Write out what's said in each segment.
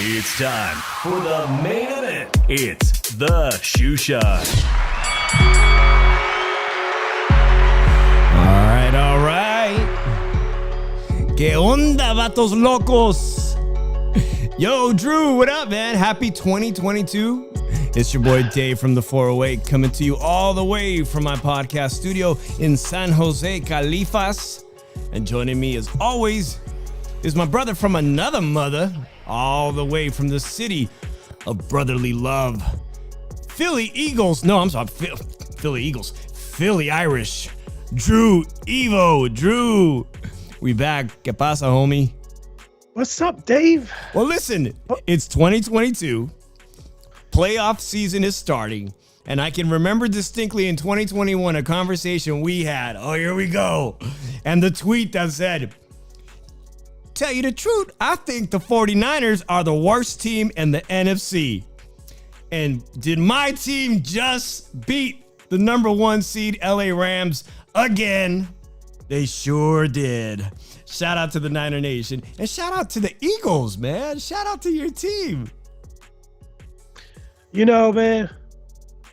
It's time for the main event. It's the Shoe Shine. All right. ¿Qué onda, vatos locos? Yo, Drew, what up, man? Happy 2022. It's your boy Dave from the 408 coming to you all the way from my podcast studio in San Jose, Califas. And joining me as always is my brother from another mother, all the way from the city of brotherly love, Philly Eagles. No, I'm sorry, Philly Eagles. Philly Irish. Drew Evo. Drew, we back. ¿Qué pasa, homie? What's up, Dave? Well, listen, it's 2022. Playoff season is starting. And I can remember distinctly in 2021 a conversation we had. Oh, here we go. And the tweet that said, tell you the truth, I think the 49ers are the worst team in the NFC. And did my team just beat the number one seed LA Rams again? They sure did. Shout out to the Niner Nation. And shout out to the Eagles, man. Shout out to your team. You know, man,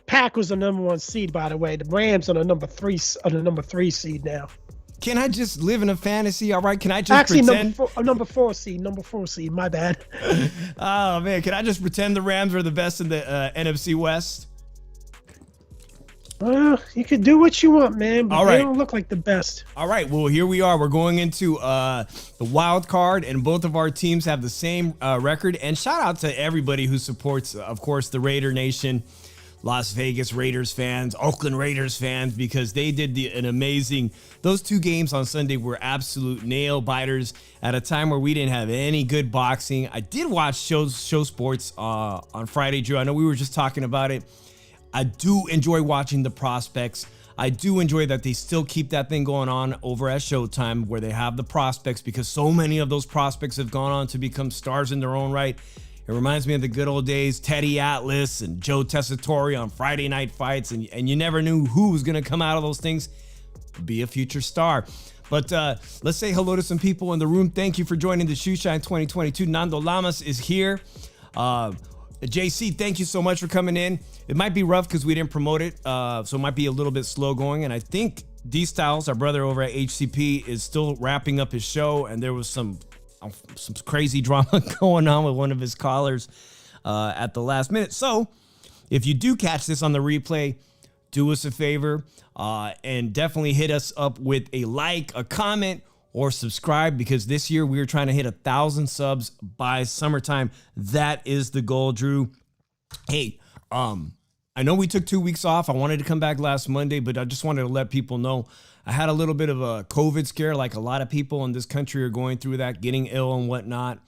Pack was the number one seed, by the way. The Rams are the number three seed now. Can I just live in a fantasy? All right. Can I just actually pretend? Number four seed. My bad. Oh man, can I just pretend the Rams are the best in the NFC West? You can do what you want, man, but all they right. don't look like the best. All right. Well, here we are. We're going into the wild card, and both of our teams have the same record. And shout out to everybody who supports, of course, the Raider Nation. Las Vegas Raiders fans, Oakland Raiders fans, because they did an amazing, those two games on Sunday were absolute nail biters at a time where we didn't have any good boxing. I did watch show sports on Friday, Drew. I know we were just talking about it. I do enjoy watching the prospects. I do enjoy that they still keep that thing going on over at Showtime where they have the prospects, because so many of those prospects have gone on to become stars in their own right. It reminds me of the good old days, Teddy Atlas and Joe Tessitore on Friday Night Fights, and you never knew who was going to come out of those things, be a future star. But let's say hello to some people in the room. Thank you for joining the Shoe Shine 2022. Nando Lamas is here. JC, thank you so much for coming in. It might be rough because we didn't promote it, so it might be a little bit slow going. And I think D Styles, our brother over at HCP, is still wrapping up his show, and there was some crazy drama going on with one of his callers at the last minute. So if you do catch this on the replay, do us a favor and definitely hit us up with a like, a comment, or subscribe, because this year we're trying to hit 1,000 subs by summertime. That is the goal, Drew. Hey, I know we took 2 weeks off. I wanted to come back last Monday, but I just wanted to let people know I had a little bit of a COVID scare, like a lot of people in this country are going through that, getting ill and whatnot.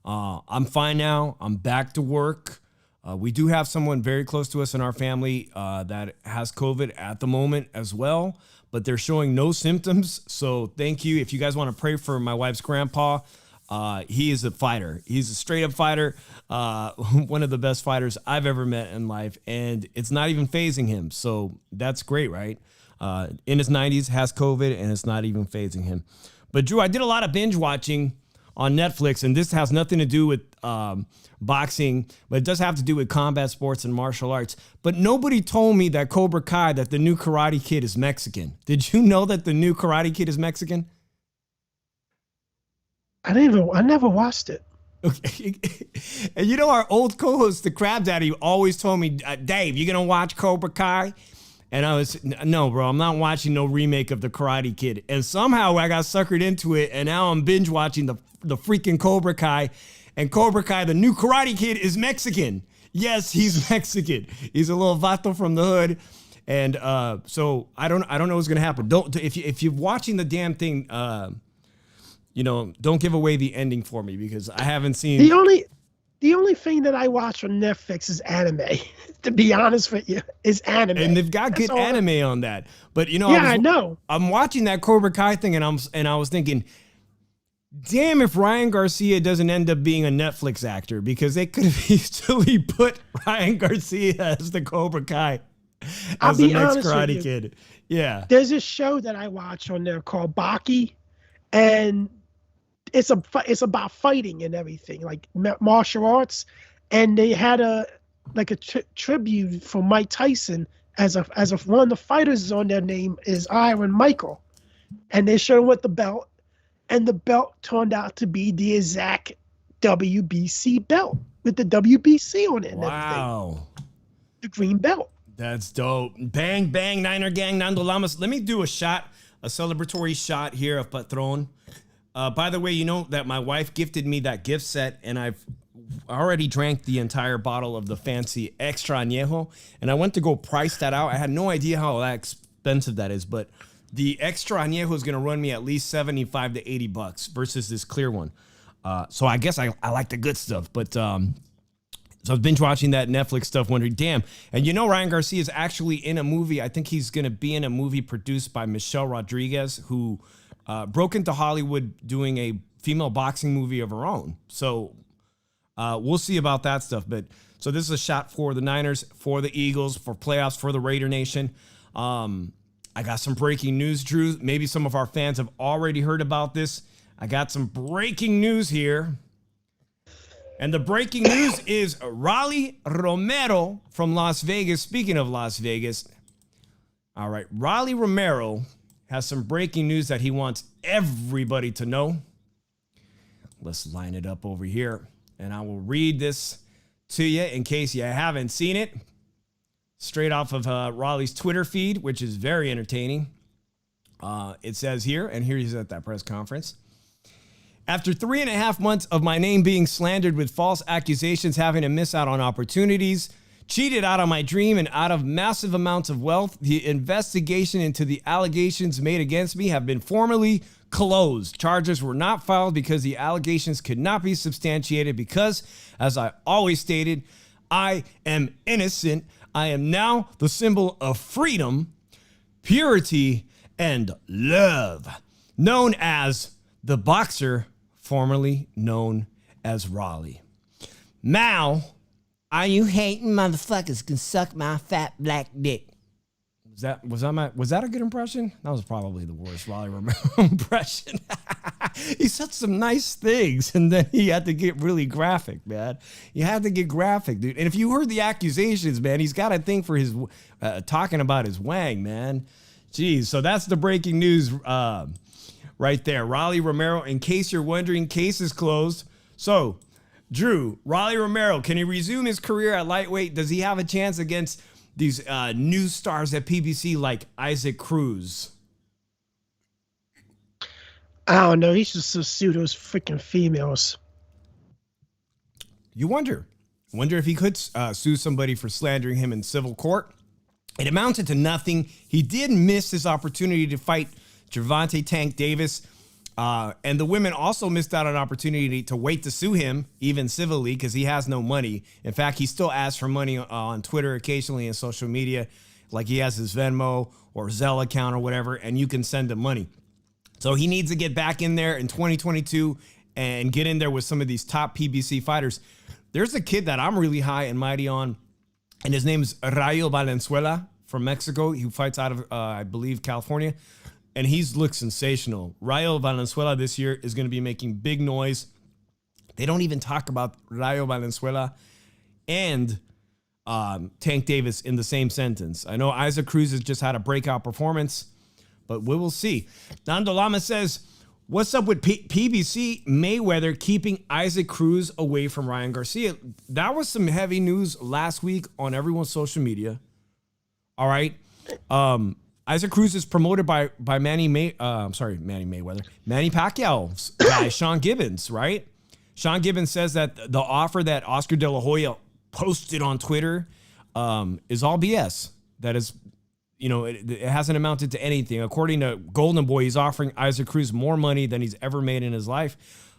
I'm fine now. I'm back to work. We do have someone very close to us in our family that has COVID at the moment as well, but they're showing no symptoms. So thank you. If you guys want to pray for my wife's grandpa, he is a fighter. He's a straight up fighter. One of the best fighters I've ever met in life, and it's not even phasing him. So that's great, right? In his 90s, has COVID, and it's not even phasing him. But Drew, I did a lot of binge watching on Netflix, and this has nothing to do with boxing, but it does have to do with combat sports and martial arts. But nobody told me that Cobra Kai, that the new Karate Kid is Mexican. Did you know that the new Karate Kid is Mexican? I never watched it. Okay. And you know, our old co-host, the Crab Daddy, always told me, Dave, you gonna watch Cobra Kai? And I was, no, bro, I'm not watching no remake of The Karate Kid. And somehow I got suckered into it, and now I'm binge watching the freaking Cobra Kai. And Cobra Kai, the new Karate Kid, is Mexican. Yes, he's Mexican. He's a little vato from the hood. And so I don't know what's gonna happen. If you're watching the damn thing, don't give away the ending for me, because I haven't seen. The only thing that I watch on Netflix is anime. To be honest with you, is anime. And they've got good anime on that. But I know. I'm watching that Cobra Kai thing, and I was thinking, damn, if Ryan Garcia doesn't end up being a Netflix actor, because they could have easily put Ryan Garcia as the Cobra Kai as the next Karate Kid. Yeah. There's a show that I watch on there called Baki, and it's about fighting and everything, like martial arts. And they had a tribute for Mike Tyson as one of the fighters on their name is Iron Michael, and they showed him with the belt, and the belt turned out to be the exact WBC belt with the WBC on it. And wow, everything. The green belt. That's dope. Bang bang, Niner Gang, Nando Lamas. Let me do a celebratory shot here of Patron. By the way, you know that my wife gifted me that gift set, and I've already drank the entire bottle of the fancy Extra Añejo, and I went to go price that out. I had no idea how that expensive that is, but the Extra Añejo is going to run me at least $75 to $80 versus this clear one. So I guess I like the good stuff, but so I've been watching that Netflix stuff, wondering, damn. And Ryan Garcia is actually in a movie. I think he's going to be in a movie produced by Michelle Rodriguez, who broke into Hollywood doing a female boxing movie of her own. So we'll see about that stuff. But so this is a shot for the Niners, for the Eagles, for playoffs, for the Raider Nation. I got some breaking news, Drew. Maybe some of our fans have already heard about this. I got some breaking news here. And the breaking news is Rolly Romero from Las Vegas. Speaking of Las Vegas, all right, Rolly Romero has some breaking news that he wants everybody to know. Let's line it up over here, and I will read this to you in case you haven't seen it. Straight off of Rolly's Twitter feed, which is very entertaining. It says here, and here he's at that press conference. After 3.5 months of my name being slandered with false accusations, having to miss out on opportunities, cheated out of my dream and out of massive amounts of wealth, the investigation into the allegations made against me have been formally closed. Charges were not filed because the allegations could not be substantiated because, as I always stated, I am innocent. I am now the symbol of freedom, purity, and love, known as the boxer formerly known as Rolly. Now, all you hating motherfuckers can suck my fat black dick. Was that a good impression? That was probably the worst Rolly Romero impression. He said some nice things, and then he had to get really graphic, man. You had to get graphic, dude. And if you heard the accusations, man, he's got a thing for his talking about his wang, man. Jeez, so that's the breaking news right there. Rolly Romero, in case you're wondering, case is closed. So, Drew, Rolly Romero, can he resume his career at lightweight? Does he have a chance against these news stars at PBC like Isaac Cruz? I don't know. He's just so sue those freaking females. You wonder if he could sue somebody for slandering him in civil court. It amounted to nothing. He did miss his opportunity to fight Gervonta Tank Davis. And the women also missed out on an opportunity to wait to sue him, even civilly, because he has no money. In fact, he still asks for money on Twitter occasionally and social media, like he has his Venmo or Zelle account or whatever, and you can send him money. So he needs to get back in there in 2022 and get in there with some of these top PBC fighters. There's a kid that I'm really high and mighty on, and his name is Rayo Valenzuela from Mexico. He fights out of, I believe, California. And he's looked sensational. Rayo Valenzuela this year is going to be making big noise. They don't even talk about Rayo Valenzuela and Tank Davis in the same sentence. I know Isaac Cruz has just had a breakout performance, but we will see. Nando Lama says, What's up with PBC Mayweather keeping Isaac Cruz away from Ryan Garcia? That was some heavy news last week on everyone's social media. All right. Isaac Cruz is promoted by Manny Pacquiao's guy, Sean Gibbons, right? Sean Gibbons says that the offer that Oscar De La Hoya posted on Twitter is all BS. That is, it hasn't amounted to anything. According to Golden Boy, he's offering Isaac Cruz more money than he's ever made in his life,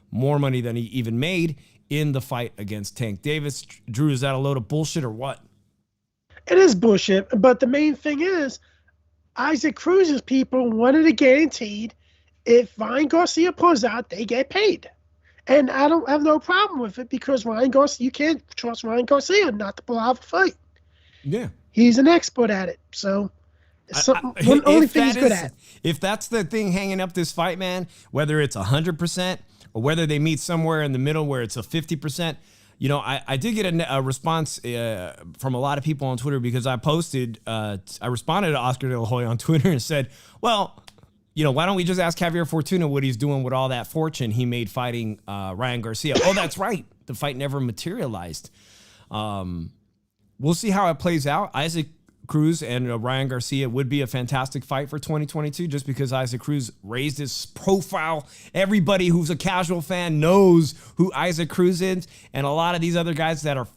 more money than he even made in the fight against Tank Davis. Drew, is that a load of bullshit or what? It is bullshit, but the main thing is Isaac Cruz's people wanted it guaranteed. If Ryan Garcia pulls out, they get paid. And I don't have no problem with it because Ryan Garcia, you can't trust Ryan Garcia not to pull out a fight. Yeah. He's an expert at it. So only thing he's good at. If that's the thing hanging up this fight, man, whether it's 100% or whether they meet somewhere in the middle where it's a 50%, I did get a response from a lot of people on Twitter because I responded to Oscar De La Hoya on Twitter and said, well, why don't we just ask Javier Fortuna what he's doing with all that fortune he made fighting Ryan Garcia? Oh, that's right. The fight never materialized. We'll see how it plays out. Isaac Cruz and Ryan Garcia would be a fantastic fight for 2022 just because Isaac Cruz raised his profile. Everybody who's a casual fan knows who Isaac Cruz is. And a lot of these other guys that are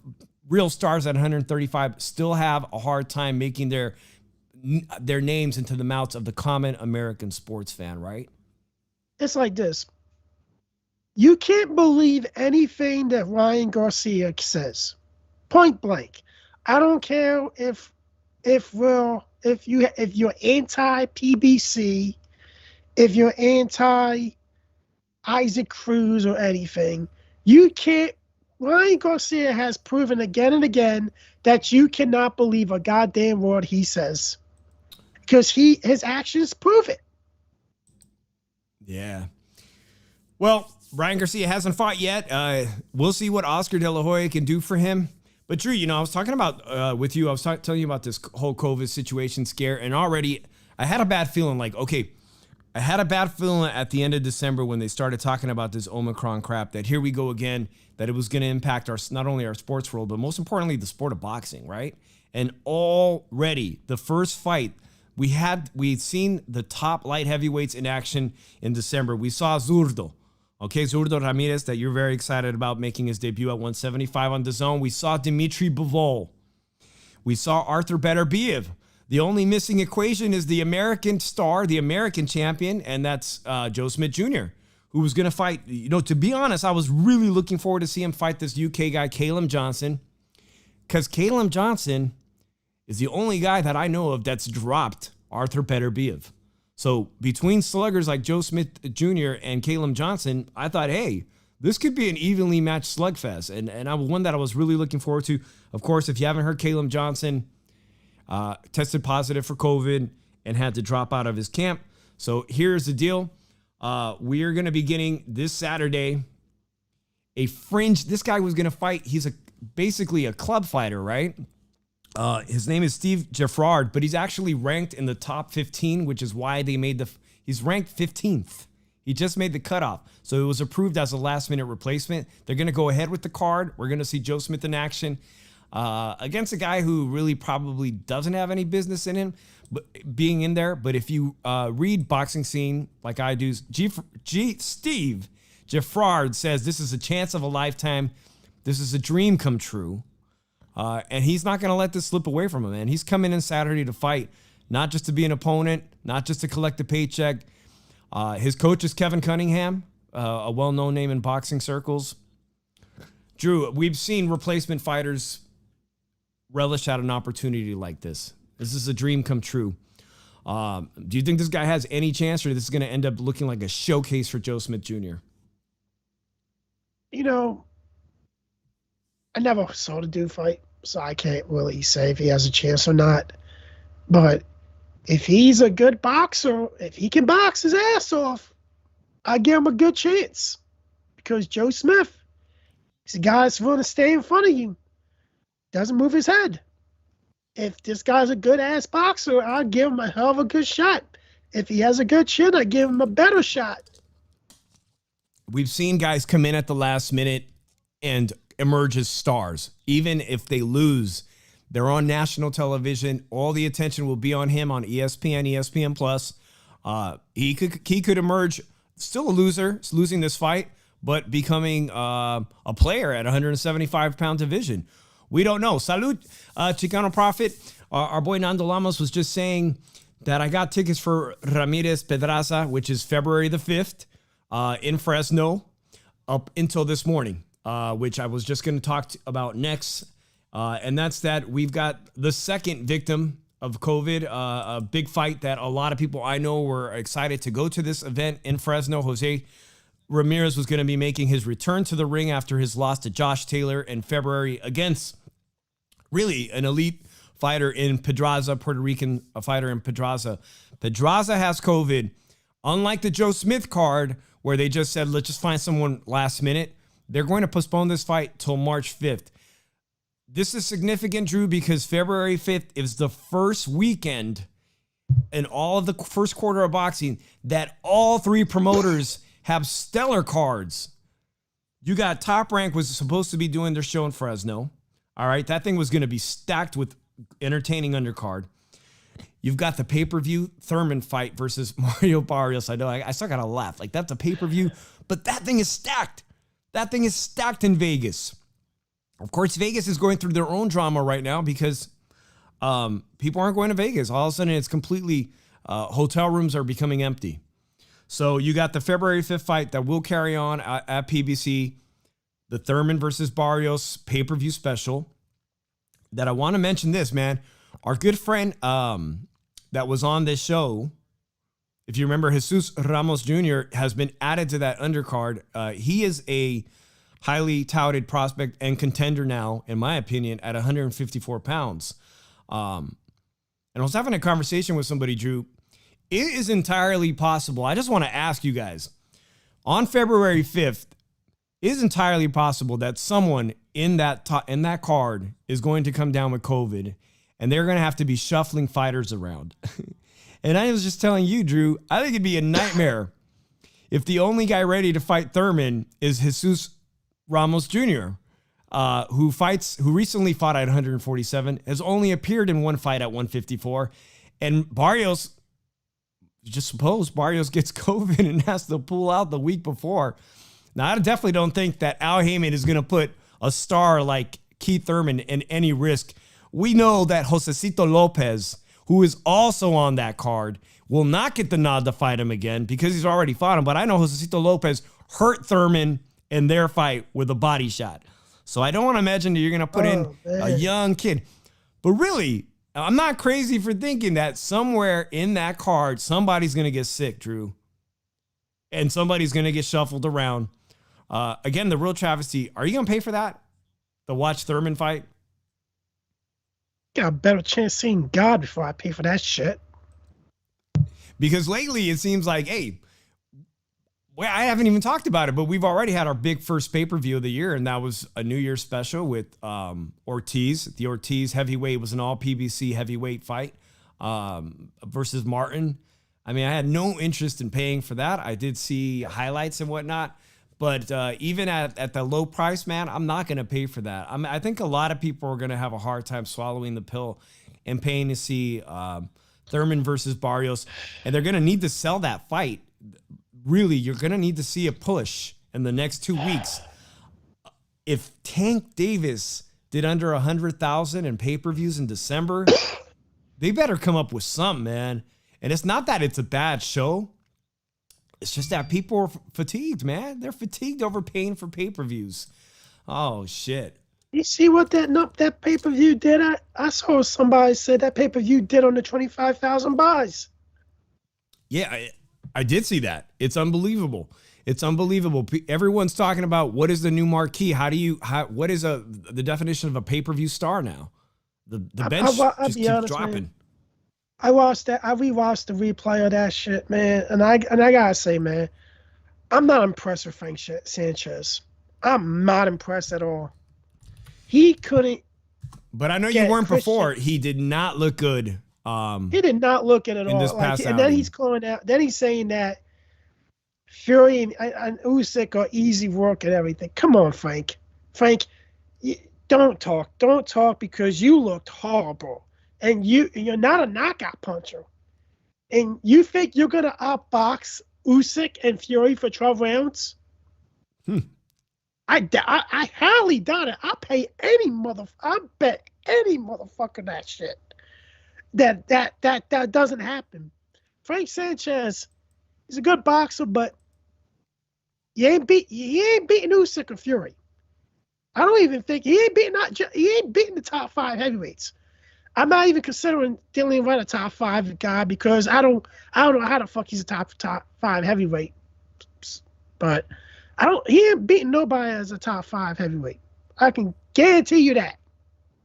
real stars at 135 still have a hard time making their names into the mouths of the common American sports fan, right? It's like this. You can't believe anything that Ryan Garcia says. Point blank. I don't care if you're anti-PBC, if you're anti-Isaac Cruz or anything, you can't. Ryan Garcia has proven again and again that you cannot believe a goddamn word he says because his actions prove it. Yeah. Well, Ryan Garcia hasn't fought yet. We'll see what Oscar De La Hoya can do for him. But Drew, I was talking about with you, I was telling you about this whole COVID situation scare, and already I had a bad feeling I had a bad feeling at the end of December when they started talking about this Omicron crap, that here we go again, that it was going to impact not only our sports world, but most importantly, the sport of boxing, right? And already the first fight, we'd seen the top light heavyweights in action in December. We saw Zurdo. Okay, Zurdo Ramirez, that you're very excited about making his debut at 175 on DAZN. We saw Dimitri Bivol. We saw Arthur Beterbiev. The only missing equation is the American star, the American champion, and that's Joe Smith Jr., who was going to fight. To be honest, I was really looking forward to see him fight this UK guy, Caleb Johnson, because Caleb Johnson is the only guy that I know of that's dropped Arthur Beterbiev. So between sluggers like Joe Smith Jr. and Caleb Johnson, I thought, hey, this could be an evenly matched slugfest. And one that I was really looking forward to. Of course, if you haven't heard, Caleb Johnson tested positive for COVID and had to drop out of his camp. So here's the deal. We are going to be getting this Saturday a fringe. This guy was going to fight. He's basically a club fighter, right? His name is Steve Geffrard, but he's actually ranked in the top 15, which is why they made he's ranked 15th. He just made the cutoff. So it was approved as a last-minute replacement. They're going to go ahead with the card. We're going to see Joe Smith in action against a guy who really probably doesn't have any business in him being in there. But if you read Boxing Scene like I do, Steve Geffrard says this is a chance of a lifetime. This is a dream come true. And he's not going to let this slip away from him, man. He's coming in Saturday to fight, not just to be an opponent, not just to collect a paycheck. His coach is Kevin Cunningham, a well-known name in boxing circles. Drew, we've seen replacement fighters relish at an opportunity like this. This is a dream come true. Do you think this guy has any chance, or this is going to end up looking like a showcase for Joe Smith Jr.? I never saw the dude fight, so I can't really say if he has a chance or not. But if he's a good boxer, if he can box his ass off, I give him a good chance. Because Joe Smith, he's a guy that's willing to stay in front of you, doesn't move his head. If this guy's a good-ass boxer, I'll give him a hell of a good shot. If he has a good chin, I give him a better shot. we've seen guys come in at the last minute and emerge as stars. Even if they lose, they're on national television. All the attention will be on him on ESPN, ESPN Plus. He could emerge still a loser, losing this fight, but becoming a player at 175-pound division. We don't know. Salud, Chicano Prophet. Our boy Nando Lamas was just saying that I got tickets for Ramirez Pedraza, which is February the 5th in Fresno, up until this morning, which I was just going to talk about next. And that's that we've got the second victim of COVID, a big fight that a lot of people I know were excited to go to this event in Fresno. Jose Ramirez was going to be making his return to the ring after his loss to Josh Taylor in February against really an elite fighter in Pedraza, Puerto Rican fighter in Pedraza. Pedraza has COVID. Unlike the Joe Smith card, where they just said, let's just find someone last minute, they're going to postpone this fight till March 5th. This is significant, Drew, because February 5th is the first weekend in all of the first quarter of boxing that all three promoters have stellar cards. You got Top Rank was supposed to be doing their show in Fresno. All right, that thing was going to be stacked with entertaining undercard. You've got the pay-per-view Thurman fight versus Mario Barrios. I know, I still got to laugh. Like, that's a pay-per-view, but that thing is stacked. That thing is stacked in Vegas. Of course, Vegas is going through their own drama right now because people aren't going to Vegas. All of a sudden, it's completely, hotel rooms are becoming empty. So you got the February 5th fight that will carry on at PBC, the Thurman versus Barrios pay-per-view special. That I want to mention this, man. Our good friend that was on this show, if you remember, Jesus Ramos Jr. has been added to that undercard. He is a highly touted prospect and contender now, in my opinion, at 154 pounds. And I was having a conversation with somebody, Drew. It is entirely possible. I just want to ask you guys, on February 5th, it is entirely possible that someone in that card is going to come down with COVID, and they're going to have to be shuffling fighters around. And I was just telling you, Drew, I think it'd be a nightmare if the only guy ready to fight Thurman is Jesus Ramos Jr., who recently fought at 147, has only appeared in one fight at 154, and Barrios, just suppose Barrios gets COVID and has to pull out the week before. Now, I definitely don't think that Al Heyman is going to put a star like Keith Thurman in any risk. We know that Josecito Lopez, who is also on that card, will not get the nod to fight him again because he's already fought him. But I know Josecito Lopez hurt Thurman in their fight with a body shot. So I don't want to imagine that you're going to put in a young kid. But really, I'm not crazy for thinking that somewhere in that card, somebody's going to get sick, Drew. And somebody's going to get shuffled around. Again, the real travesty. Are you going to pay for that? The watch Thurman fight? Got a better chance seeing God before I pay for that shit. Because lately it seems like, hey, well, I haven't even talked about it, but we've already had our big first pay-per-view of the year, and that was a New Year's special with Ortiz. The Ortiz heavyweight was an all PBC heavyweight fight versus Martin. I mean, I had no interest in paying for that. I did see highlights and whatnot, but even at the low price, man, I'm not going to pay for that. I think a lot of people are going to have a hard time swallowing the pill and paying to see Thurman versus Barrios, and they're going to need to sell that fight. Really, you're going to need to see a push in the next 2 weeks. If Tank Davis did under 100,000 in pay-per-views in December, they better come up with something, man. And it's not that it's a bad show. It's just that people are fatigued, man. They're fatigued over paying for pay-per-views. Oh, shit. You see what that pay-per-view did? I saw somebody said that pay-per-view did on the 25,000 buys. Yeah, I did see that. It's unbelievable. It's unbelievable. Everyone's talking about what is the new marquee. What is the definition of a pay-per-view star now? The bench just keeps dropping. Man. I rewatched the replay of that shit, man. And I gotta say, man, I'm not impressed with Frank Sanchez. I'm not impressed at all. He couldn't. But I know you weren't before. He did not look good. He did not look good at all. This past and then he's calling out. Then he's saying that Fury and Usyk are easy work and everything. Come on, Frank. Frank, don't talk. Don't talk because you looked horrible. And you're not a knockout puncher. And you think you're going to outbox Usyk and Fury for 12 rounds? I highly doubt it. I bet any motherfucker that shit. That doesn't happen. Frank Sanchez is a good boxer, but he ain't beating Usyk or Fury. I don't even think he ain't beating the top 5 heavyweights. I'm not even considering Dillian Whyte a top 5 guy because I don't know how the fuck he's a top 5 heavyweight. But he ain't beating nobody as a top 5 heavyweight. I can guarantee you that.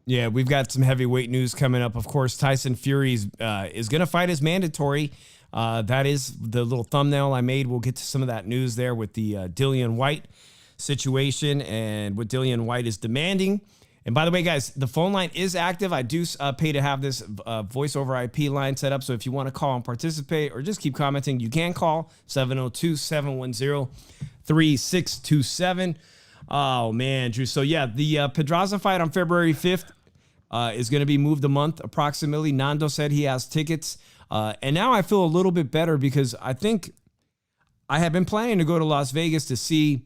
Yeah, we've got some heavyweight news coming up. Of course, Tyson Fury is going to fight as mandatory. That is the little thumbnail I made. We'll get to some of that news there with the Dillian Whyte situation and what Dillian Whyte is demanding. And by the way, guys, the phone line is active. I do pay to have this voice over IP line set up. So if you want to call and participate or just keep commenting, you can call 702-710-3627. Oh, man, Drew. So, yeah, the Pedraza fight on February 5th is going to be moved a month approximately. Nando said he has tickets. And now I feel a little bit better because I think I have been planning to go to Las Vegas to see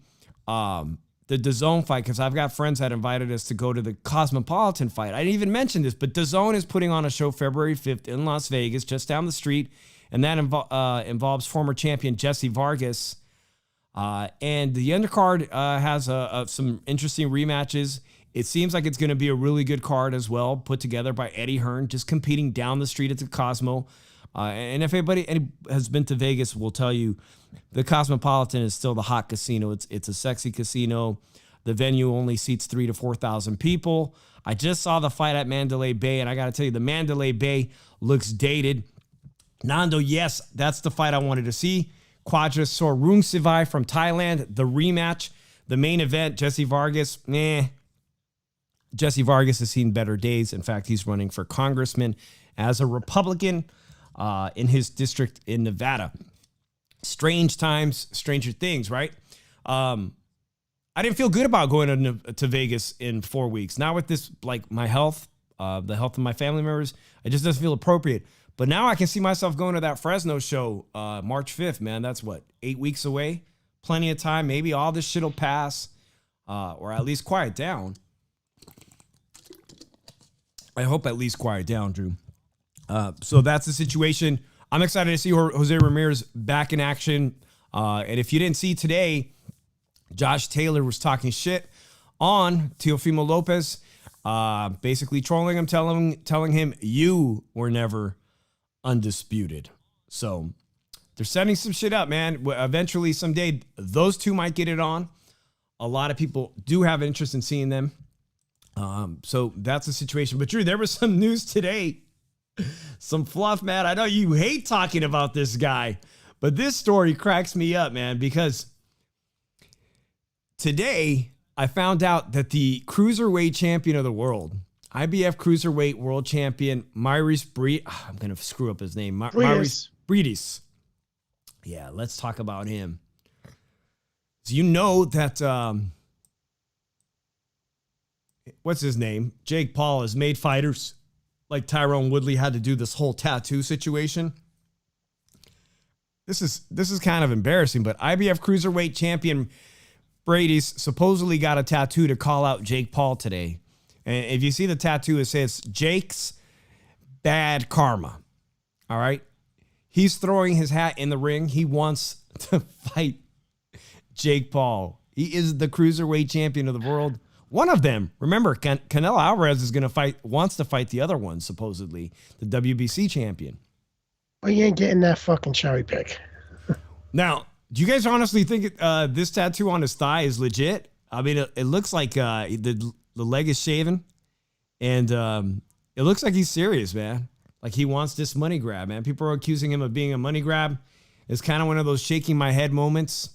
the DAZN fight because I've got friends that invited us to go to the Cosmopolitan fight. I didn't even mention this, but DAZN is putting on a show February 5th in Las Vegas, just down the street, and that involves former champion Jesse Vargas. And the undercard has some interesting rematches. It seems like it's going to be a really good card as well, put together by Eddie Hearn, just competing down the street at the Cosmo. And if anybody has been to Vegas, will tell you the Cosmopolitan is still the hot casino. It's a sexy casino. The venue only seats 3,000 to 4,000 people. I just saw the fight at Mandalay Bay, and I got to tell you, the Mandalay Bay looks dated. Nando, yes, that's the fight I wanted to see. Quadra Sorungsivai from Thailand, the rematch, the main event, Jesse Vargas, Jesse Vargas has seen better days. In fact, he's running for congressman as a Republican in his district in Nevada. Strange times, stranger things, right? I didn't feel good about going to Vegas in 4 weeks. Not with this, like my health, the health of my family members. It just doesn't feel appropriate. But now I can see myself going to that Fresno show March 5th, man. That's what, 8 weeks away? Plenty of time. Maybe all this shit will pass or at least quiet down. I hope at least quiet down, Drew. So that's the situation. I'm excited to see Jose Ramirez back in action. And if you didn't see today, Josh Taylor was talking shit on Teofimo Lopez, basically trolling him, telling him you were never undisputed. So they're setting some shit up, man. Eventually, someday, those two might get it on. A lot of people do have interest in seeing them. So that's the situation. But Drew, there was some news today. Some fluff, man. I know you hate talking about this guy, but this story cracks me up, man, because today I found out that the cruiserweight champion of the world, IBF cruiserweight world champion, Maurice I'm going to screw up his name. Maurice Briedis. Yeah, let's talk about him. So you know that, what's his name? Jake Paul has made fighters like Tyrone Woodley had to do this whole tattoo situation. This is kind of embarrassing, but IBF cruiserweight champion Brady's supposedly got a tattoo to call out Jake Paul today. And if you see the tattoo, it says Jake's bad karma. All right. He's throwing his hat in the ring. He wants to fight Jake Paul. He is the cruiserweight champion of the world. One of them, remember, Canelo Alvarez wants to fight the other one, supposedly, the WBC champion. Well, you ain't getting that fucking cherry pick. Now, do you guys honestly think this tattoo on his thigh is legit? I mean, it looks like the leg is shaven, and it looks like he's serious, man. Like he wants this money grab, man. People are accusing him of being a money grab. It's kind of one of those shaking my head moments.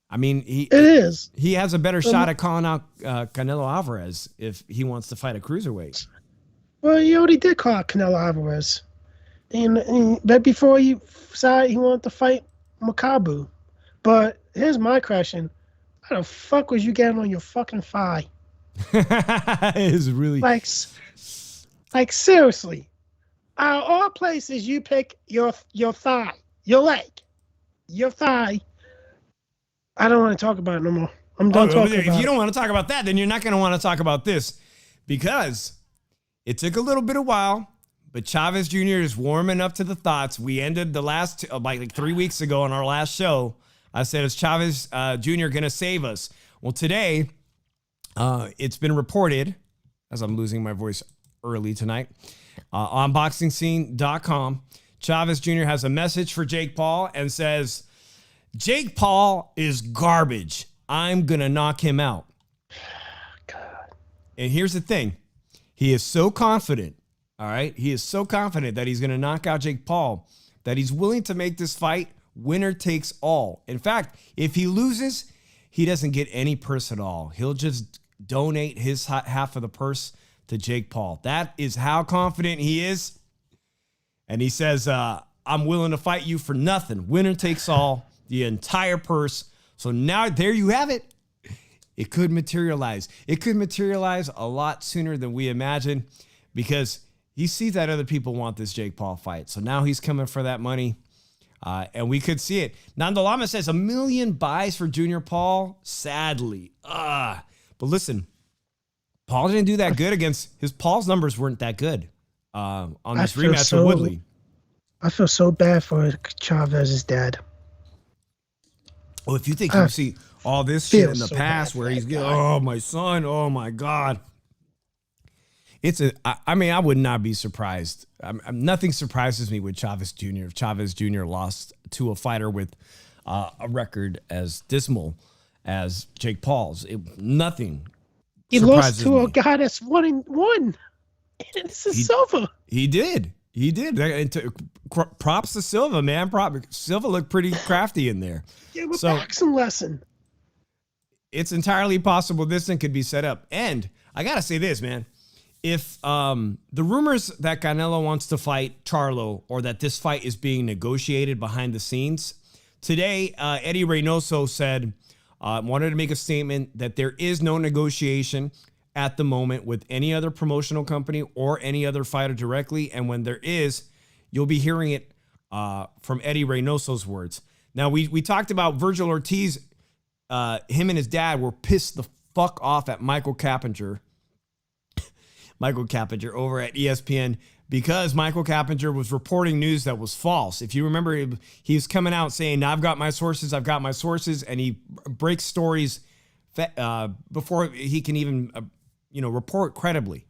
I mean, it is. He has a better shot at calling out Canelo Alvarez if he wants to fight a cruiserweight. Well, he already did call out Canelo Alvarez. And right before he decided he wanted to fight Makabu. But here's my question: how the fuck was you getting on your fucking thigh? Is really Like, like seriously. Out of all places, you pick your thigh, your leg, your thigh. I don't want to talk about it no more. I'm done talking if about you don't it. want to talk about that, then you're not going to want to talk about this because it took a little bit of while, but Chavez Jr. is warming up to the thoughts. We ended the last, like 3 weeks ago on our last show. I said, is Chavez Jr. going to save us? Well, today, it's been reported, as I'm losing my voice early tonight, on BoxingScene.com, Chavez Jr. has a message for Jake Paul and says, Jake Paul is garbage. I'm going to knock him out. God. And here's the thing. He is so confident, all right? He is so confident that he's going to knock out Jake Paul that he's willing to make this fight winner takes all. In fact, if he loses, he doesn't get any purse at all. He'll just donate his half of the purse to Jake Paul. That is how confident he is. And he says, I'm willing to fight you for nothing. Winner takes all, the entire purse. So now there you have it. It could materialize. It could materialize a lot sooner than we imagine because he sees that other people want this Jake Paul fight. So now he's coming for that money. And we could see it. Nandalama says 1 million buys for Junior Paul. Sadly. But listen, Paul didn't do that good against Paul's numbers weren't that good on this rematch with Woodley. I feel so bad for Chavez's dad. Well, if you think you see all this shit in the so past where he's getting, oh, my son, oh, my God. I would not be surprised. Nothing surprises me with Chavez Jr. If Chavez Jr. lost to a fighter with a record as dismal as Jake Paul's. Nothing. He lost to a guy that's 1-1. And this is Silva. He did. Props to Silva, man. Silva looked pretty crafty in there. Give him a boxing lesson. It's entirely possible this thing could be set up. And I got to say this, man. If the rumors that Canelo wants to fight Charlo or that this fight is being negotiated behind the scenes, today Eddie Reynoso said, wanted to make a statement that there is no negotiation at the moment with any other promotional company or any other fighter directly. And when there is, you'll be hearing it from Eddie Reynoso's words. Now, we talked about Virgil Ortiz. Him and his dad were pissed the fuck off at Michael Cappinger over at ESPN because Michael Cappinger was reporting news that was false. If you remember, he was coming out saying, I've got my sources, and he breaks stories before he can even report credibly.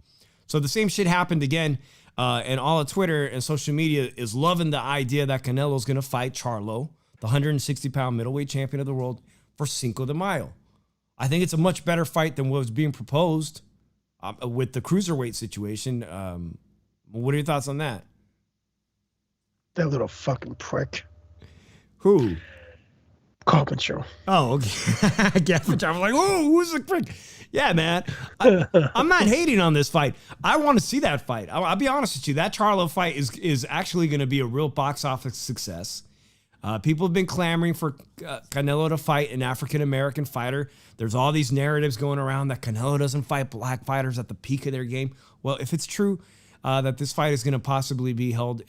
So the same shit happened again, and all of Twitter and social media is loving the idea that Canelo's going to fight Charlo, the 160-pound middleweight champion of the world, for Cinco de Mayo. I think it's a much better fight than what was being proposed with the cruiserweight situation. What are your thoughts on that? That little fucking prick. Who? Carpenter. Oh, okay. Carpenter. I'm like, oh, who's the prick? Yeah, man. I'm not hating on this fight. I want to see that fight. I'll be honest with you. That Charlo fight is actually going to be a real box office success. People have been clamoring for Canelo to fight an African-American fighter. There's all these narratives going around that Canelo doesn't fight black fighters at the peak of their game. Well, if it's true that this fight is going to possibly be held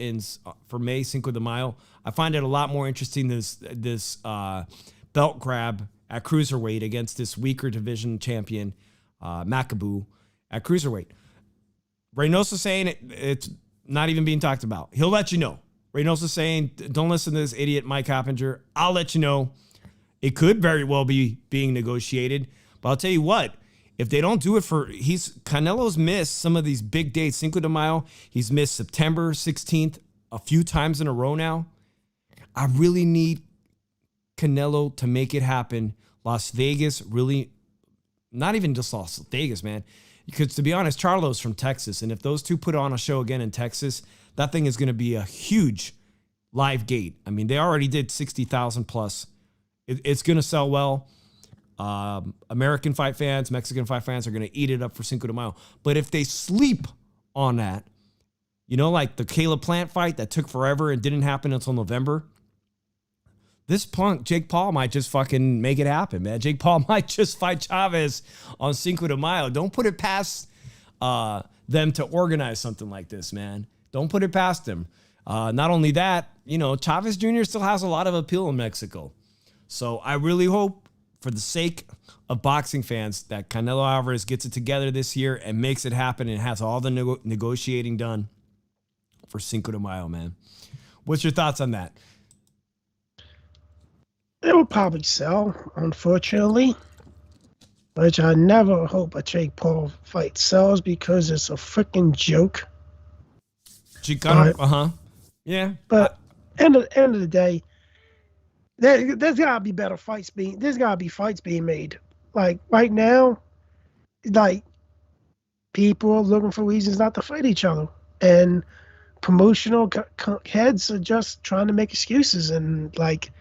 for May, Cinco de Mayo, I find it a lot more interesting this belt grab at cruiserweight against this weaker division champion, Makabu, at cruiserweight. Reynoso saying it's not even being talked about. He'll let you know. Reynoso saying, don't listen to this idiot Mike Hoppinger. I'll let you know. It could very well be being negotiated. But I'll tell you what, if they don't do it Canelo's missed some of these big dates. Cinco de Mayo, he's missed September 16th a few times in a row now. I really need Canelo to make it happen. Las Vegas, really, not even just Las Vegas, man. Because to be honest, Charlo's from Texas. And if those two put on a show again in Texas, that thing is going to be a huge live gate. I mean, they already did 60,000 plus. It's going to sell well. American fight fans, Mexican fight fans are going to eat it up for Cinco de Mayo. But if they sleep on that, like the Caleb Plant fight that took forever and didn't happen until November, this punk, Jake Paul, might just fucking make it happen, man. Jake Paul might just fight Chavez on Cinco de Mayo. Don't put it past them to organize something like this, man. Don't put it past them. Not only that, you know, Chavez Jr. still has a lot of appeal in Mexico. So I really hope, for the sake of boxing fans, that Canelo Alvarez gets it together this year and makes it happen and has all the negotiating done for Cinco de Mayo, man. What's your thoughts on that? It will probably sell, unfortunately. Which I never hope a Jake Paul fight sells because it's a freaking joke. Chicano, yeah. But end of the day, there's gotta be better fights being. There's gotta be fights being made. Like right now, like people are looking for reasons not to fight each other, and promotional heads are just trying to make excuses, and like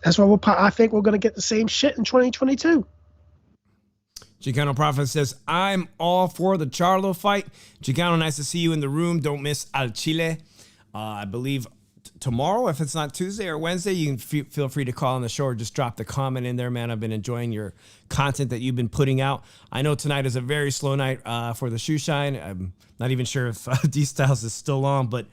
that's why I think we're gonna get the same shit in 2022. Chicano Prophet says, I'm all for the Charlo fight. Chicano, nice to see you in the room. Don't miss Al Chile. I believe tomorrow, if it's not Tuesday or Wednesday, you can feel free to call on the show or just drop the comment in there, man. I've been enjoying your content that you've been putting out. I know tonight is a very slow night for the shoe shine. I'm not even sure if D-Styles is still on, but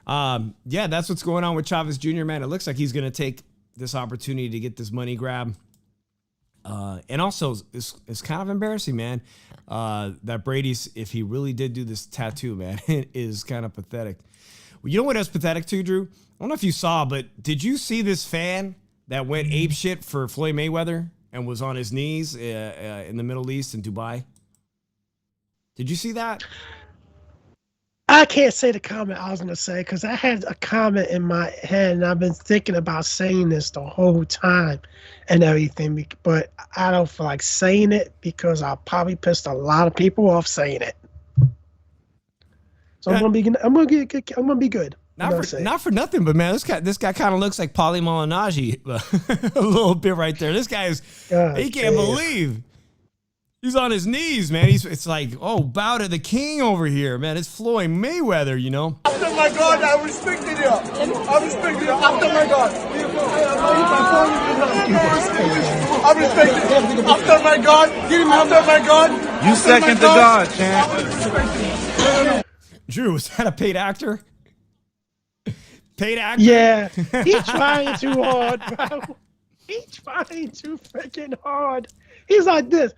yeah, that's what's going on with Chavez Jr., man. It looks like he's going to take this opportunity to get this money grab. And also, it's kind of embarrassing, man, that Brady's, if he really did do this tattoo, man, it is kind of pathetic. Well, you know what else pathetic too, Drew? I don't know if you saw, but did you see this fan that went ape shit for Floyd Mayweather and was on his knees in the Middle East in Dubai? Did you see that? I can't say the comment I was going to say because I had a comment in my head and I've been thinking about saying this the whole time and everything, but I don't feel like saying it because I'll probably piss a lot of people off saying it. So I'm gonna be good. Not for nothing, but man, this guy kind of looks like Paulie Malignaggi a little bit right there. This guy he can't believe. He's on his knees, man. It's like, oh, bow to the king over here, man. It's Floyd Mayweather, you know. After my God, I respected you. I respect you. After my God. I respect you. After my God. After my God. You second to God, champ. Drew, was that a paid actor? Paid actor? Yeah. He's trying too hard, bro. He's trying too freaking hard. He's like this.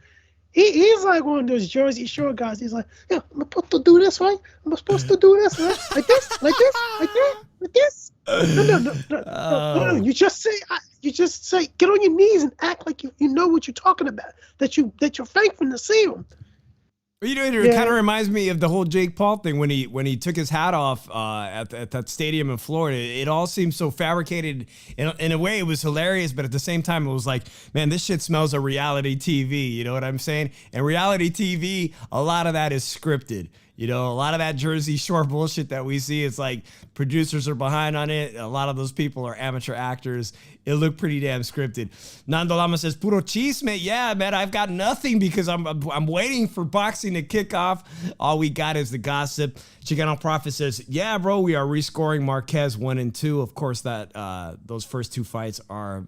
He's like one of those Jersey Shore guys. He's like, yeah, I'm supposed to do this, right? I'm supposed to do this, right? Like this, like this, like that, like this. No. You just say, get on your knees and act like you know what you're talking about. That you're thankful to see him. You know, it kind of reminds me of the whole Jake Paul thing when he took his hat off at that stadium in Florida. It all seemed so fabricated. In a way, it was hilarious, but at the same time, it was like, man, this shit smells of reality TV. You know what I'm saying? And reality TV, a lot of that is scripted. You know, a lot of that Jersey Shore bullshit that we see, it's like producers are behind on it. A lot of those people are amateur actors. It looked pretty damn scripted. Nando Lama says, puro chisme. Yeah, man, I've got nothing because I'm waiting for boxing to kick off. All we got is the gossip. Chicano Prophet says, yeah, bro, we are rescoring Marquez 1 and 2. Of course, that those first two fights are,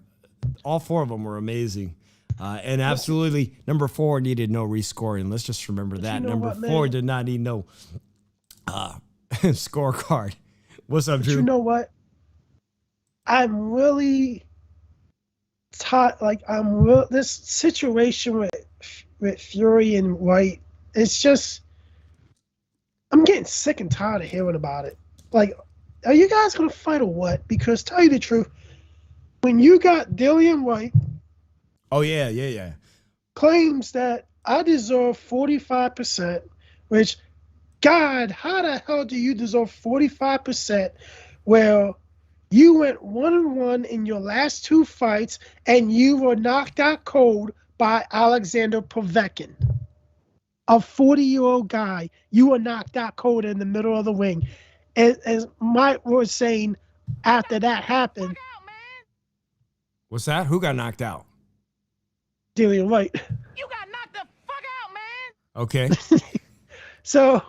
all four of them were amazing. And absolutely, number 4 needed no rescoring. Let's just remember that. Number 4 did not need no scorecard. What's up, Drew? You know what? I'm really this situation with Fury and Whyte. It's just, I'm getting sick and tired of hearing about it. Like, are you guys gonna fight or what? Because tell you the truth, when you got Dillian Whyte. Oh, yeah. Claims that I deserve 45%, which, God, how the hell do you deserve 45%? Well, you went 1-1 in your last 2 fights, and you were knocked out cold by Alexander Povetkin. A 40-year-old guy, you were knocked out cold in the middle of the ring. As Mike was saying after that happened. What's that? Who got knocked out? Dillian Whyte. You got knocked the fuck out, man. Okay. So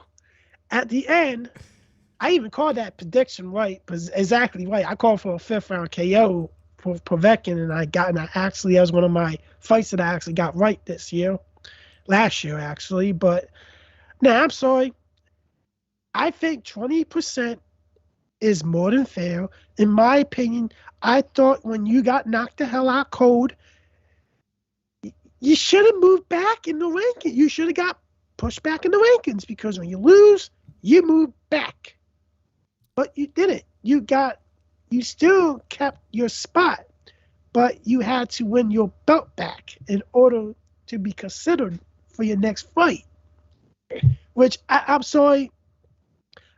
at the end, I even called that prediction right, exactly right. I called for a 5th round KO Povetkin, and I actually, that was one of my fights that I actually got right last year actually. But now I'm sorry. I think 20% is more than fair. In my opinion, I thought when you got knocked the hell out cold, you should have moved back in the rankings. You should have got pushed back in the rankings, because when you lose, you move back. But you didn't. You still kept your spot, but you had to win your belt back in order to be considered for your next fight. Which I'm sorry.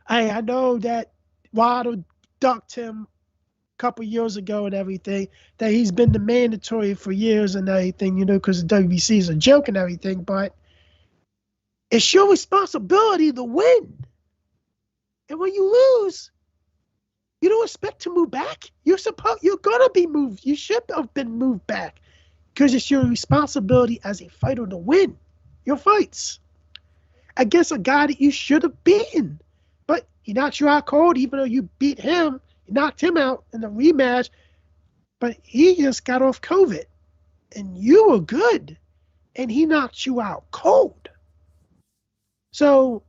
I know that Waddle ducked him a couple years ago and everything, that he's been the mandatory for years and everything, because the WBC is a joke and everything, but it's your responsibility to win. And when you lose, you don't expect to move back. You're gonna be moved. You should have been moved back, because it's your responsibility as a fighter to win your fights against a guy that you should have beaten. But he knocked you out cold, even though you beat him. You knocked him out in the rematch, but he just got off COVID, and you were good, and he knocked you out cold. So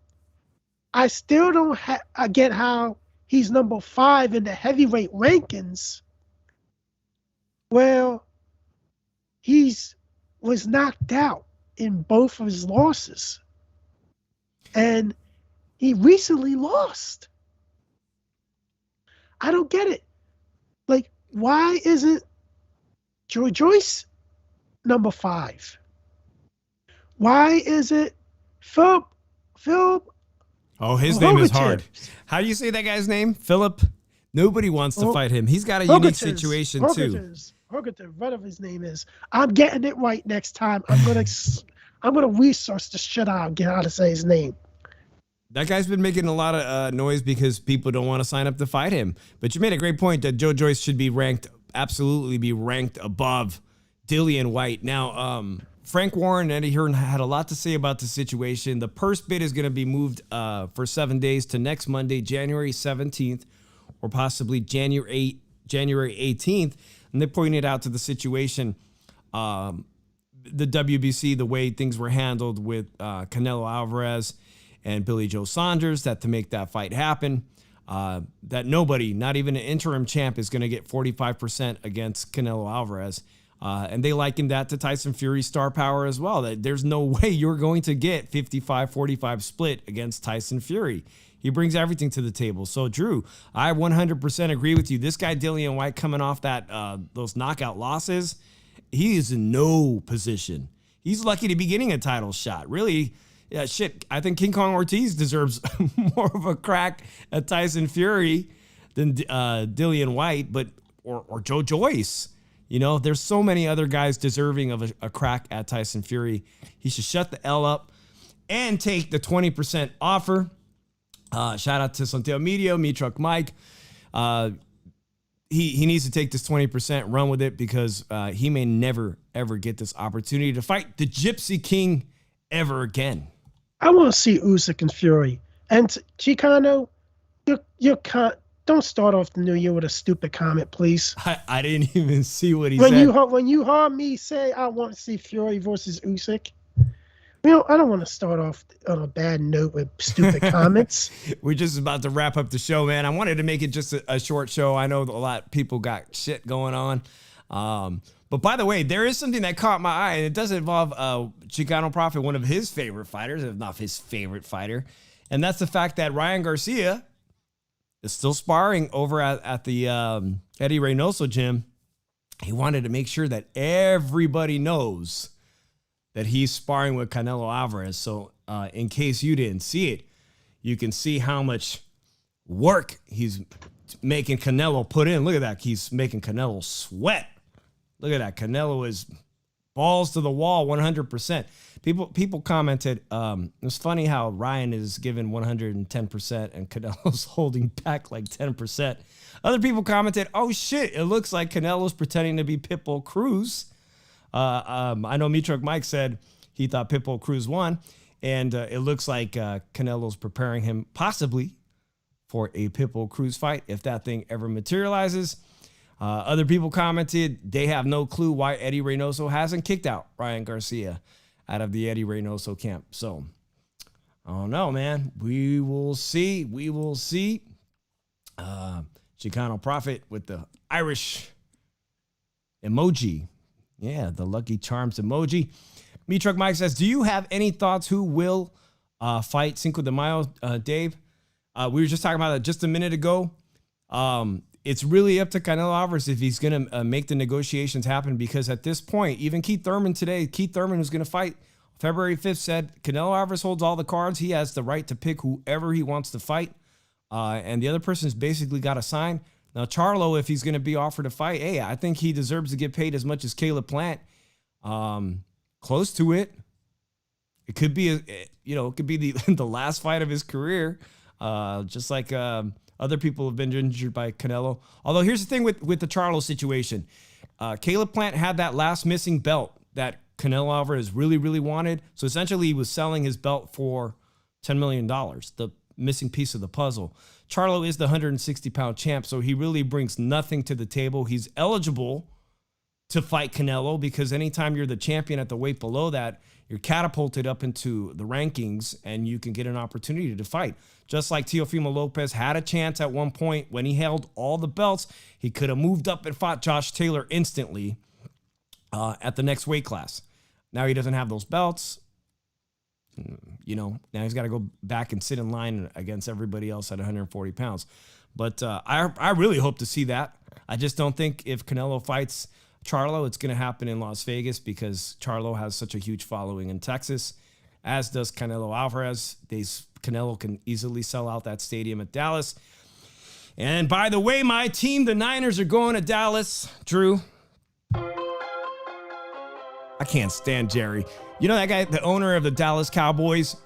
I still don't I get how he's number 5 in the heavyweight rankings. Well, was knocked out in both of his losses, and he recently lost. I don't get it. Like, why isn't Joyce number 5? Why is it Philip? Oh, his name is hard. How do you say that guy's name? Philip? Nobody wants to fight him. He's got a unique situation too. Hogative, whatever his name is. I'm getting it right next time. I'm gonna research the shit out and get how to say his name. That guy's been making a lot of noise because people don't want to sign up to fight him. But you made a great point that Joe Joyce should be absolutely be ranked above Dillian Whyte. Now, Frank Warren and Eddie Hearn had a lot to say about the situation. The purse bid is going to be moved for 7 days to next Monday, January 17th, or possibly January 18th. And they pointed out to the situation, the WBC, the way things were handled with Canelo Alvarez and Billy Joe Saunders, that to make that fight happen, that nobody, not even an interim champ, is going to get 45% against Canelo Alvarez. And they likened that to Tyson Fury's star power as well, that there's no way you're going to get 55-45 split against Tyson Fury. He brings everything to the table. So, Drew, I 100% agree with you. This guy, Dillian Whyte, coming off those knockout losses, he is in no position. He's lucky to be getting a title shot. Really, yeah, shit, I think King Kong Ortiz deserves more of a crack at Tyson Fury than Dillian Whyte, or Joe Joyce. There's so many other guys deserving of a crack at Tyson Fury. He should shut the L up and take the 20% offer. Shout out to Santiago Medio, Me Truck Mike. He needs to take this 20%, run with it, because he may never, ever get this opportunity to fight the Gypsy King ever again. I want to see Usyk and Fury. And Chicano, don't start off the new year with a stupid comment, please. I didn't even see what he said. When you heard me say I want to see Fury versus Usyk, I don't want to start off on a bad note with stupid comments. We're just about to wrap up the show, man. I wanted to make it just a short show. I know a lot of people got shit going on. But by the way, there is something that caught my eye, and it does involve Chicano Prophet, one of his favorite fighters, if not his favorite fighter. And that's the fact that Ryan Garcia is still sparring over at the Eddie Reynoso gym. He wanted to make sure that everybody knows that he's sparring with Canelo Alvarez. So in case you didn't see it, you can see how much work he's making Canelo put in. Look at that. He's making Canelo sweat. Look at that. Canelo is balls to the wall, 100%. People commented, it's funny how Ryan is given 110% and Canelo's holding back like 10%. Other people commented, oh shit, it looks like Canelo's pretending to be Pitbull Cruz. I know Me Truck Mike said he thought Pitbull Cruz won, and it looks like Canelo's preparing him possibly for a Pitbull Cruz fight if that thing ever materializes. Other people commented they have no clue why Eddie Reynoso hasn't kicked out Ryan Garcia out of the Eddie Reynoso camp. So, I don't know, man. We will see. We will see. Chicano Prophet with the Irish emoji. Yeah, the Lucky Charms emoji. Me Truck Mike says, do you have any thoughts who will fight Cinco de Mayo, Dave? We were just talking about it just a minute ago. It's really up to Canelo Alvarez if he's going to make the negotiations happen, because at this point, even Keith Thurman today, Keith Thurman, who's going to fight February 5th, said Canelo Alvarez holds all the cards. He has the right to pick whoever he wants to fight. And the other person's basically got to sign. Now, Charlo, if he's going to be offered a fight, hey, I think he deserves to get paid as much as Caleb Plant. Close to it. It could be, it could be the last fight of his career. Just like other people have been injured by Canelo. Although here's the thing with the Charlo situation. Caleb Plant had that last missing belt that Canelo Alvarez really, really wanted. So essentially he was selling his belt for $10 million, the missing piece of the puzzle. Charlo is the 160-pound champ, so he really brings nothing to the table. He's eligible to fight Canelo because anytime you're the champion at the weight below that, you're catapulted up into the rankings and you can get an opportunity to fight. Just like Teofimo Lopez had a chance at one point when he held all the belts, he could have moved up and fought Josh Taylor instantly at the next weight class. Now he doesn't have those belts. Now he's got to go back and sit in line against everybody else at 140 pounds. But I really hope to see that. I just don't think if Canelo fights Charlo, it's going to happen in Las Vegas because Charlo has such a huge following in Texas, as does Canelo Alvarez. Canelo can easily sell out that stadium at Dallas. And by the way, my team, the Niners, are going to Dallas. Drew, I can't stand Jerry. You know that guy, the owner of the Dallas Cowboys?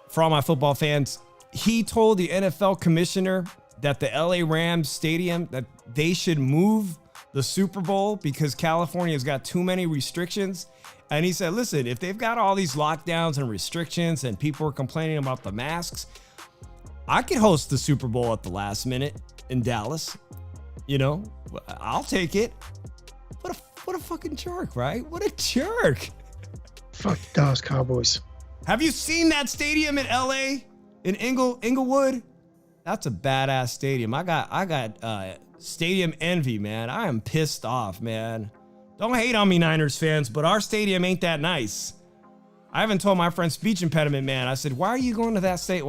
For all my football fans, he told the NFL commissioner that the LA Rams stadium, that they should move the Super Bowl because California's got too many restrictions. And he said, listen, if they've got all these lockdowns and restrictions and people are complaining about the masks, I could host the Super Bowl at the last minute in Dallas. I'll take it. What a fucking jerk, right? What a jerk. Fuck Dallas Cowboys. Have you seen that stadium in LA in Inglewood? That's a badass stadium. I got stadium envy, man. I am pissed off, man. Don't hate on me, Niners fans, but our stadium ain't that nice. I haven't told my friend speech impediment, man. I said, why are you going to that state?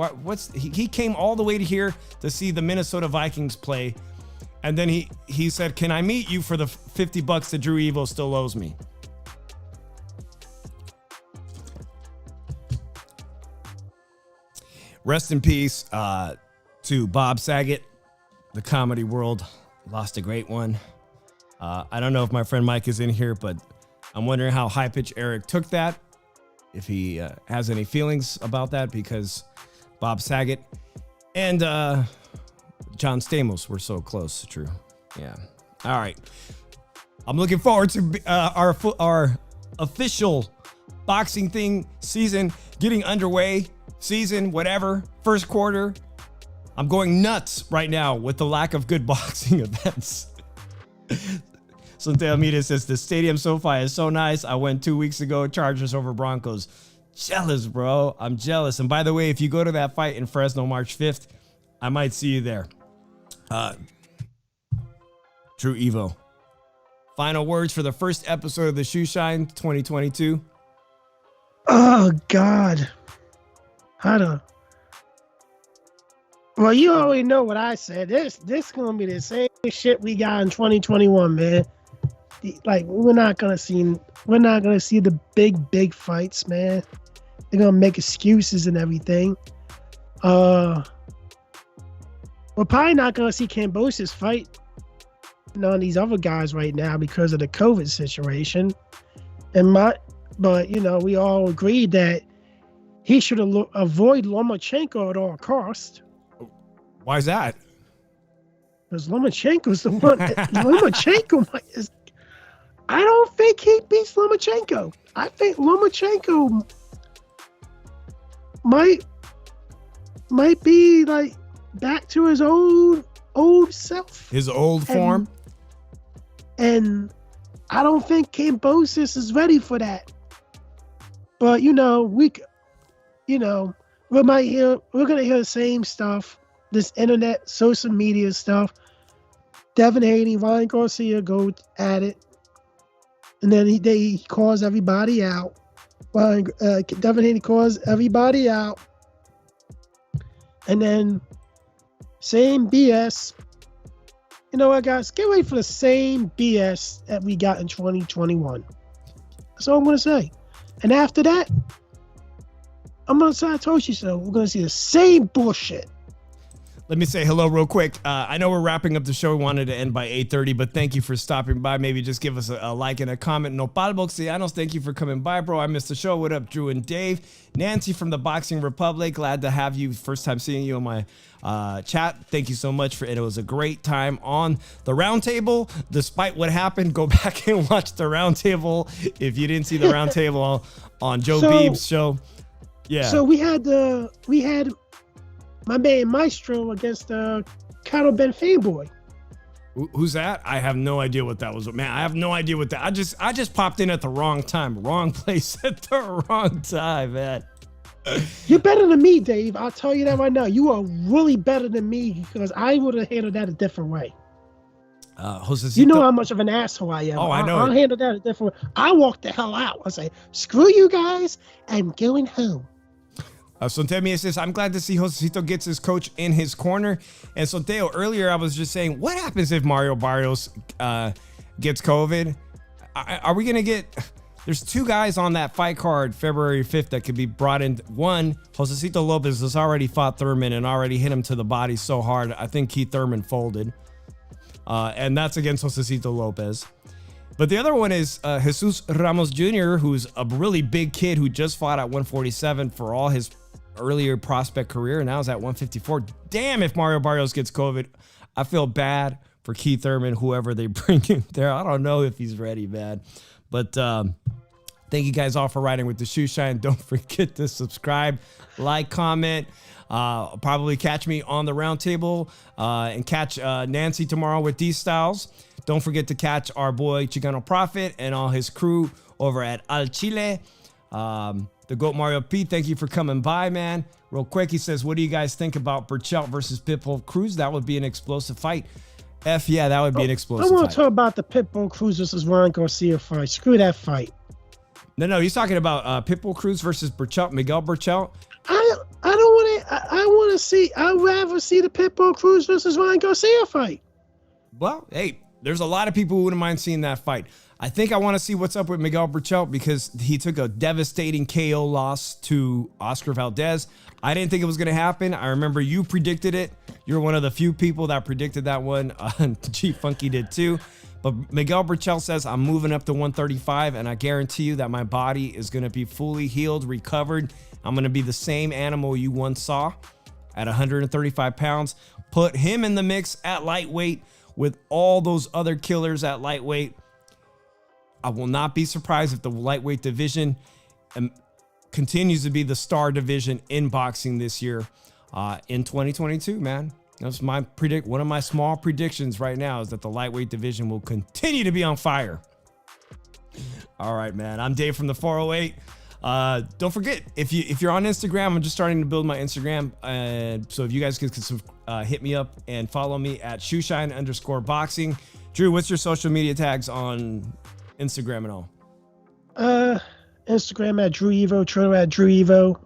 He came all the way to here to see the Minnesota Vikings play. And then he said, can I meet you for the $50 that Drew Evo still owes me? Rest in peace to Bob Saget. The comedy world lost a great one. I don't know if my friend Mike is in here, but I'm wondering how High Pitch Eric took that. If he has any feelings about that, because Bob Saget and John Stamos were so close. True. Yeah. All right. I'm looking forward to our official boxing thing season getting underway. Season, whatever, first quarter. I'm going nuts right now with the lack of good boxing events. Santiago Almeida says the stadium SoFi is so nice. I went 2 weeks ago, Chargers over Broncos. Jealous, bro. I'm jealous. And by the way, if you go to that fight in Fresno March 5th, I might see you there. Drew Evo. Final words for the first episode of the Shoe Shine 2022. Oh, God. Well, you already know what I said. This gonna be the same shit we got in 2021, man. Like we're not gonna see the big fights, man. They're gonna make excuses and everything. We're probably not gonna see Kambosos fight none of these other guys right now because of the COVID situation. But we all agreed that he should avoid Lomachenko at all costs. Why is that? Because Lomachenko's the one. I don't think he beats Lomachenko. I think Lomachenko might be like back to his old self. His old form? And I don't think Cambosis is ready for that. But we're gonna hear the same stuff, this internet, social media stuff. Devin Haney, Ryan Garcia go at it, and then he calls everybody out. Devin Haney calls everybody out, and then same BS. You know what, guys? Get ready for the same BS that we got in 2021. That's all I'm gonna say. And after that, I'm gonna say I told you so. We're gonna see the same bullshit. Let me say hello real quick. I know we're wrapping up the show. We wanted to end by 8:30, but thank you for stopping by. Maybe just give us a like and a comment. Nopal Boxianos, thank you for coming by, bro. I missed the show. What up, Drew and Dave? Nancy from the Boxing Republic. Glad to have you. First time seeing you on my chat. Thank you so much for it. It was a great time on the roundtable. Despite what happened, go back and watch the roundtable if you didn't see the roundtable on Joe Beeb's show. Yeah. So we had my man Maestro against Carlo Ben Fanboy. Who's that? I have no idea what that was. Man, I have no idea what that. I just popped in at the wrong time, wrong place at the wrong time, man. You're better than me, Dave. I'll tell you that right now. You are really better than me because I would have handled that a different way. Josecito, you know how much of an asshole I am. Oh, I know. I'll handle that a different way. I walk the hell out. I say, screw you guys. I'm going home. Sontemi says, I'm glad to see Josecito gets his coach in his corner. And Sonteo, earlier I was just saying, what happens if Mario Barrios gets COVID? Are we going to get... There's two guys on that fight card February 5th that could be brought in. One, Josecito Lopez has already fought Thurman and already hit him to the body so hard, I think Keith Thurman folded. And that's against Josecito Lopez. But the other one is Jesus Ramos Jr., who's a really big kid who just fought at 147 for all his earlier prospect career, and now is at 154. Damn, if Mario Barrios gets COVID, I feel bad for Keith Thurman, whoever they bring in there. I don't know if he's ready, man. But thank you guys all for riding with the Shoe Shine. Don't forget to subscribe, like, comment. Probably catch me on the roundtable and catch Nancy tomorrow with D Styles. Don't forget to catch our boy Chicano Prophet and all his crew over at Al Chile. The GOAT Mario P, thank you for coming by, man. Real quick, he says, what do you guys think about Burchelt versus Pitbull Cruz? That would be an explosive fight. Yeah, that would be an explosive fight. I want to talk about the Pitbull Cruz versus Ryan Garcia fight. Screw that fight. No, he's talking about Pitbull Cruz versus Burchelt, Miguel Burchelt. I don't want to. I want to see. I'd rather see the Pitbull Cruz versus Ryan Garcia fight. Well, hey, there's a lot of people who wouldn't mind seeing that fight. I think I want to see what's up with Miguel Burchelt because he took a devastating KO loss to Oscar Valdez. I didn't think it was going to happen. I remember you predicted it. You're one of the few people that predicted that one. Chief Funky did too. But Miguel Burchelt says, I'm moving up to 135, and I guarantee you that my body is going to be fully healed, recovered. I'm going to be the same animal you once saw at 135 pounds. Put him in the mix at lightweight with all those other killers at lightweight. I will not be surprised if the lightweight division continues to be the star division in boxing this year in 2022, man. That's one of my small predictions right now is that the lightweight division will continue to be on fire. All right, man. I'm Dave from the 408. Don't forget, if you're on Instagram, I'm just starting to build my Instagram. So if you guys could hit me up and follow me at shoeshine_boxing. Drew, what's your social media tags on Instagram and all? Instagram at Drew Evo, Twitter at Drew Evo.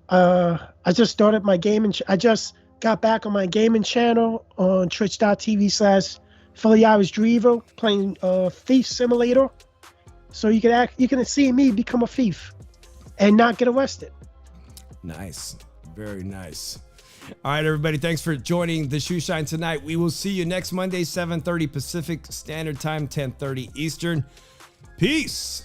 I just started my gaming. I just got back on my gaming channel on twitch.tv/Philly Irish Drew Evo, playing Thief Simulator. So you can see me become a thief and not get arrested. Nice. Very nice. All right, everybody. Thanks for joining the Shoe Shine tonight. We will see you next Monday, 7:30 Pacific Standard Time, 10:30 Eastern. Peace.